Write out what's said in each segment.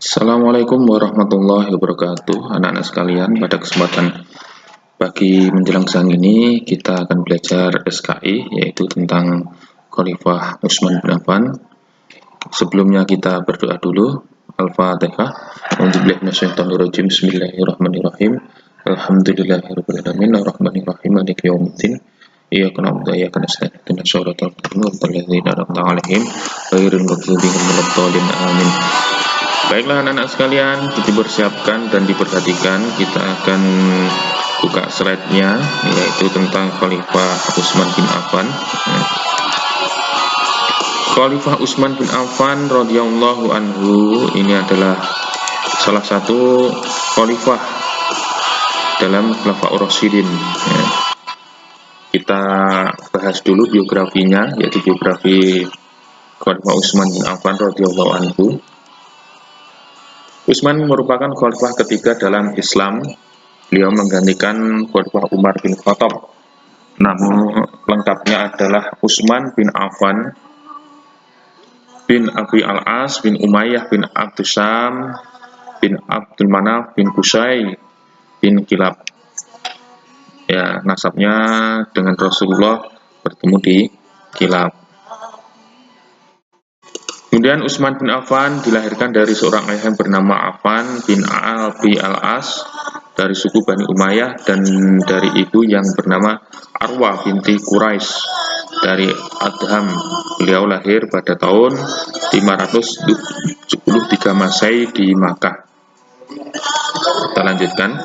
Assalamualaikum warahmatullahi wabarakatuh. Anak-anak sekalian, pada kesempatan pagi menjelang siang ini kita akan belajar SKI, yaitu tentang Khalifah Utsman bin Affan. Sebelumnya kita berdoa dulu. Al-Fatihah. A'udzubillahi minasyaitonirrajim. Bismillahirrahmanirrahim. Alhamdulillahirabbil alamin arrahmanirrahim maliki yaumiddin. Iyyaka na'budu wa iyyaka nasta'in ihdinas siratal mustaqim siratal ladzina ghairil maghdubi 'alaihim waladdallin. Amin. Baiklah anak-anak sekalian, kita dipersiapkan dan diperhatikan. Kita akan buka slide-nya, yaitu tentang Khalifah Utsman bin Affan. Khalifah Utsman bin Affan radhiyallahu anhu ini adalah salah satu khalifah dalam Khulafaur Rasyidin. Kita bahas dulu biografinya, yaitu biografi Khalifah Utsman bin Affan radhiyallahu anhu. Utsman merupakan khalifah ketiga dalam Islam. Beliau menggantikan Khalifah Umar bin Khattab. Namun lengkapnya adalah Utsman bin Affan bin Abi Al-As bin Umayyah bin Abdusam bin Abdul Manaf bin Qusay bin Kilab. Ya, nasabnya dengan Rasulullah bertemu di Kilab. Kemudian Utsman bin Affan dilahirkan dari seorang ayah yang bernama Affan bin Abi Al-As dari suku Bani Umayyah dan dari ibu yang bernama Arwah binti Quraisy dari Adham. Beliau lahir pada tahun 573 Masehi di Makkah. Kita lanjutkan.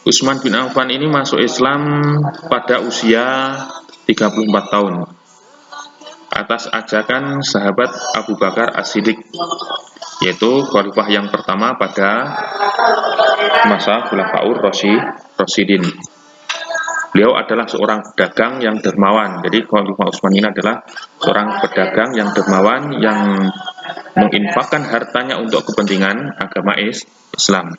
Utsman bin Affan ini masuk Islam pada usia 34 tahun atas ajakan sahabat Abu Bakar As-Siddiq, yaitu khalifah yang pertama pada masa Khulafaur Rasyidin. Beliau adalah seorang pedagang yang dermawan. Jadi Khalifah Utsman ini adalah seorang pedagang yang dermawan yang menginfakkan hartanya untuk kepentingan agama Islam.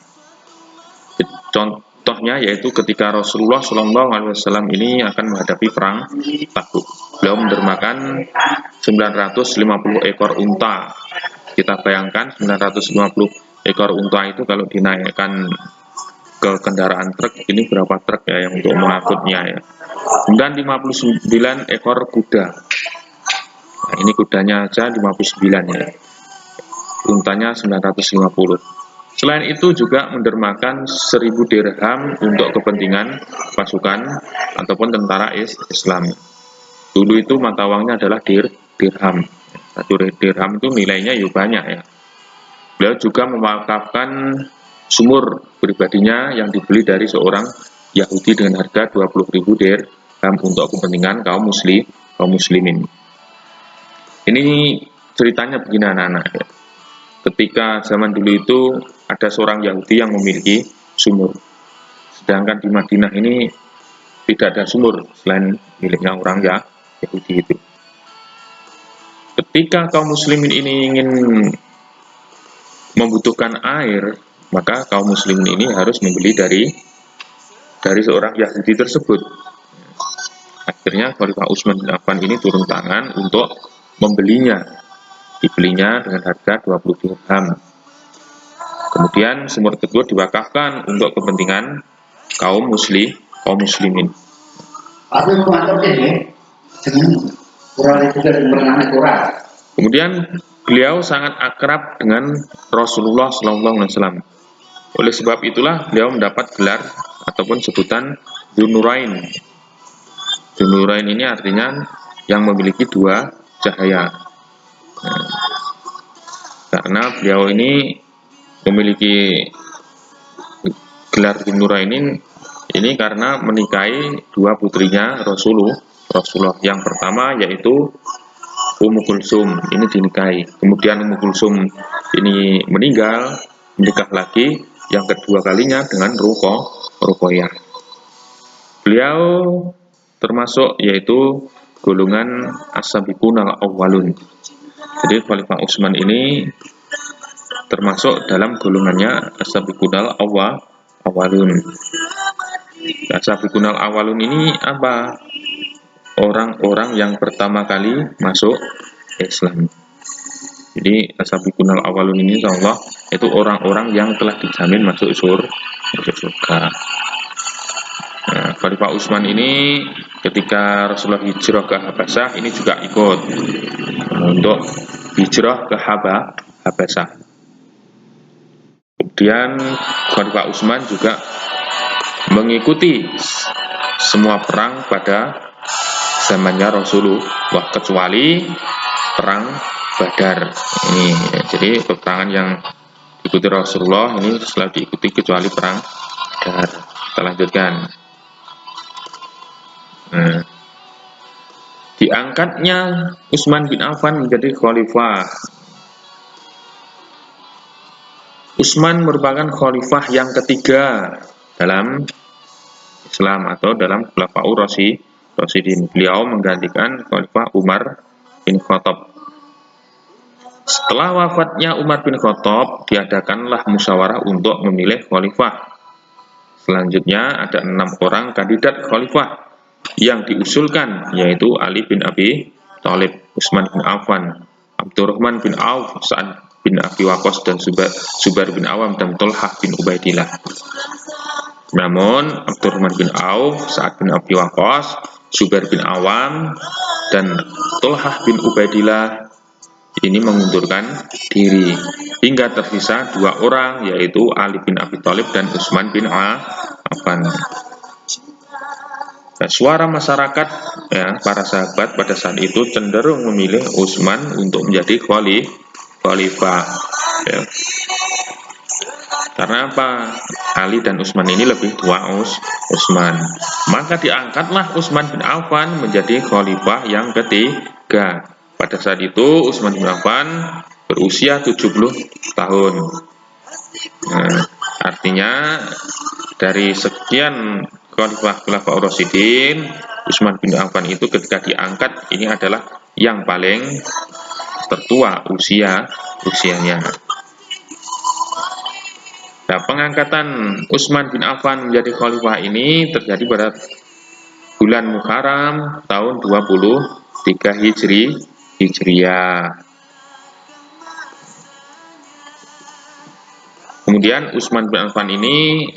Contohnya yaitu ketika Rasulullah SAW ini akan menghadapi perang Tabuk. Beliau mendermakan 950 ekor unta. Kita bayangkan 950 ekor unta itu kalau dinaikkan ke kendaraan truk, ini berapa truk ya yang untuk mengangkutnya ya. Dan 59 ekor kuda. Nah, ini kudanya aja 59 ya. Untanya 950. Selain itu juga mendermakan 1000 dirham untuk kepentingan pasukan ataupun tentara Islam. Dulu itu mata uangnya adalah dirham. Satu dirham itu nilainya ya banyak ya. Beliau juga mewakafkan sumur pribadinya yang dibeli dari seorang Yahudi dengan harga 20.000 dirham untuk kepentingan kaum muslimin. Ini ceritanya begini anak-anak ya. Ketika zaman dulu itu ada seorang Yahudi yang memiliki sumur. Sedangkan di Madinah ini tidak ada sumur selain miliknya orang Yahudi itu. Ketika kaum muslimin ini ingin membutuhkan air, maka kaum muslimin ini harus membeli dari seorang Yahudi tersebut. Akhirnya Khalifah Utsman bin Affan ini turun tangan untuk membelinya. Dibelinya dengan harga 20 dirham. Kemudian sumur tersebut diwakafkan untuk kepentingan kaum muslimin. Kemudian beliau sangat akrab dengan Rasulullah SAW. Oleh sebab itulah beliau mendapat gelar ataupun sebutan Dzunurain. Dzunurain ini artinya yang memiliki dua cahaya. Karena beliau ini memiliki gelar Dzunurain ini karena menikahi dua putrinya Rasulullah. Yang pertama yaitu Ummu Kulsum, ini dinikahi. Kemudian Ummu Kulsum ini meninggal, menikah lagi yang kedua kalinya dengan Ruqayyah. Beliau termasuk yaitu golongan as-sabiqunal awwalun. Jadi Khalifah Utsman ini termasuk dalam golongannya as-sabiqunal awwalun. As-sabiqunal awwalun ini apa? orang-orang yang pertama kali masuk Islam. Jadi as-sabiqunal awalun ini insyaallah itu orang-orang yang telah dijamin masuk surga. Nah, Khalifah Utsman ini ketika Rasulullah hijrah ke Habasyah ini juga ikut untuk hijrah ke Habasyah. Kemudian Khalifah Utsman juga mengikuti semua perang pada zamannya Rasulullah kecuali perang Badar. Ini jadi peperangan yang diikuti Rasulullah ini setelah diikuti kecuali perang Badar. Kita lanjutkan. Nah, diangkatnya Utsman bin Affan menjadi khalifah. Utsman merupakan khalifah yang ketiga dalam Islam atau dalam Khulafaur Rasyidin. Beliau menggantikan Khalifah Umar bin Khattab. Setelah wafatnya Umar bin Khattab, diadakanlah musyawarah untuk memilih khalifah. Selanjutnya ada 6 orang kandidat khalifah yang diusulkan, yaitu Ali bin Abi Thalib, Utsman bin Affan, Abdurrahman bin Auf, Sa'ad bin Abi Waqqas, dan Zubair bin Awam, dan Thalhah bin Ubaidillah. Namun Abdurrahman bin Auf, Sa'ad bin Abi Waqqas, Zubair bin Awam, dan Thalhah bin Ubaidillah ini mengundurkan diri hingga tersisa 2 orang, yaitu Ali bin Abi Thalib dan Utsman bin Affan. Nah, suara masyarakat ya, para sahabat pada saat itu cenderung memilih Utsman untuk menjadi khalifah ya. Karena apa? Ali dan Utsman ini lebih tua Utsman. Maka diangkatlah Utsman bin Affan menjadi khalifah yang ketiga. Pada saat itu Utsman bin Affan berusia 70 tahun. Nah, artinya dari sekian Khulafaur Rasyidin, Utsman bin Affan itu ketika diangkat ini adalah yang paling tertua usianya. Nah, pengangkatan Utsman bin Affan menjadi khalifah ini terjadi pada bulan Muharram tahun 23 Hijriah. Kemudian Utsman bin Affan ini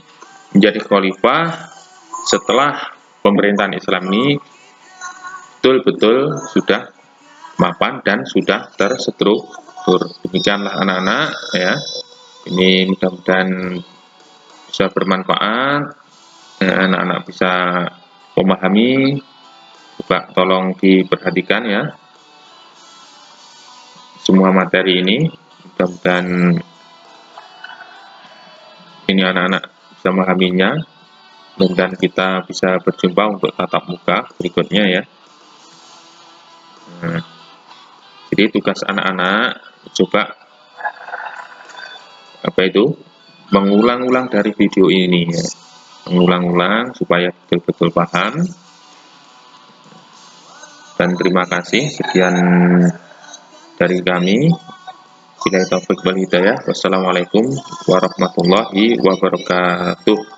menjadi khalifah setelah pemerintahan Islam ini betul-betul sudah mapan dan sudah terstruktur. Demikianlah anak-anak ya. Ini mudah-mudahan bisa bermanfaat. Anak-anak bisa memahami. Coba tolong diperhatikan ya. Semua materi ini mudah-mudahan ini anak-anak bisa memahaminya. Dan kita bisa berjumpa untuk tatap muka berikutnya ya. Nah, jadi tugas anak-anak coba mengulang-ulang dari video ini ya. Mengulang-ulang supaya betul-betul paham. Dan terima kasih, sekian dari kami. Billahi taufiq wal hidayah. Wassalamualaikum warahmatullahi wabarakatuh.